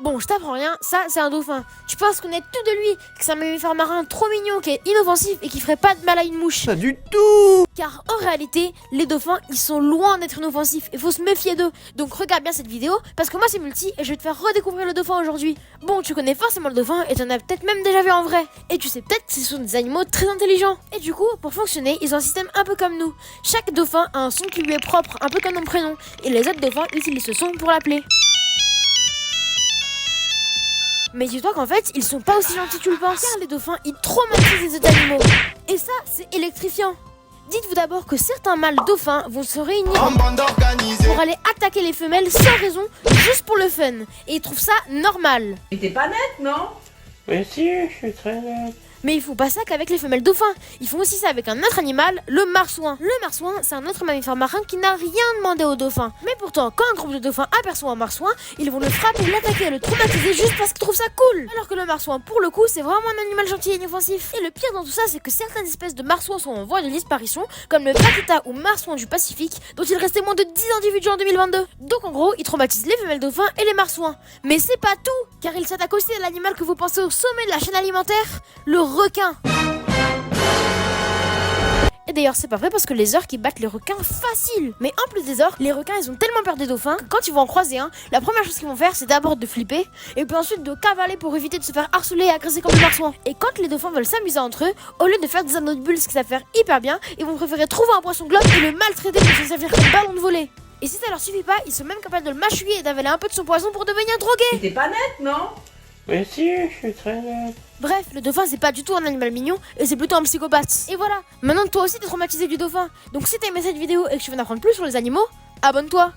Bon, je t'apprends rien, ça c'est un dauphin. Tu penses connaître tout de lui, que c'est un mammifère marin trop mignon, qui est inoffensif et qui ferait pas de mal à une mouche. Pas du tout. Car en réalité, les dauphins, ils sont loin d'être inoffensifs et faut se méfier d'eux. Donc regarde bien cette vidéo, parce que moi c'est Multi et je vais te faire redécouvrir le dauphin aujourd'hui. Bon, tu connais forcément le dauphin et t'en as peut-être même déjà vu en vrai. Et tu sais peut-être que ce sont des animaux très intelligents. Et du coup, pour fonctionner, ils ont un système un peu comme nous. Chaque dauphin a un son qui lui est propre, un peu comme notre prénom. Et les autres dauphins utilisent ce son pour l'appeler. Mais dis-toi qu'en fait, ils sont pas aussi gentils que tu le penses. Car les dauphins, ils traumatisent les autres animaux. Et ça, c'est électrifiant. Dites-vous d'abord que certains mâles dauphins vont se réunir En bande organisée. pour aller attaquer les femelles sans raison, juste pour le fun. Et ils trouvent ça normal. Mais t'es pas nette, non? Mais si, je suis très net. Mais ils font pas ça qu'avec les femelles dauphins. Ils font aussi ça avec un autre animal, le marsouin. Le marsouin, c'est un autre mammifère marin qui n'a rien demandé aux dauphins. Mais pourtant, quand un groupe de dauphins aperçoit un marsouin, ils vont le frapper, l'attaquer et le traumatiser juste parce qu'ils trouvent ça cool. Alors que le marsouin, pour le coup, c'est vraiment un animal gentil et inoffensif. Et le pire dans tout ça, c'est que certaines espèces de marsouins sont en voie de disparition, comme le vaquita ou marsouin du Pacifique, dont il restait moins de 10 individus en 2022. Donc en gros, ils traumatisent les femelles dauphins et les marsouins. Mais c'est pas tout, car ils s'attaquent aussi à l'animal que vous pensez au sommet de la chaîne alimentaire, le requin. Et d'ailleurs c'est pas vrai parce que les orques ils battent les requins facile. Mais en plus des orques, les requins ils ont tellement peur des dauphins que quand ils vont en croiser un, la première chose qu'ils vont faire c'est d'abord de flipper et puis ensuite de cavaler pour éviter de se faire harceler et agresser comme le marsouin. Et quand les dauphins veulent s'amuser entre eux, au lieu de faire des anneaux de bulles, ce qu'ils savent faire hyper bien, ils vont préférer trouver un poisson globe et le maltraiter pour se servir comme ballon de volée. Et si ça leur suffit pas, ils sont même capables de le mâchouiller et d'avaler un peu de son poison pour devenir drogué. Mais t'es pas nette, non? Mais si, je suis très net. Bref, le dauphin c'est pas du tout un animal mignon et c'est plutôt un psychopathe. Et voilà, maintenant toi aussi t'es traumatisé du dauphin. Donc si t'as aimé cette vidéo et que tu veux en apprendre plus sur les animaux, abonne-toi.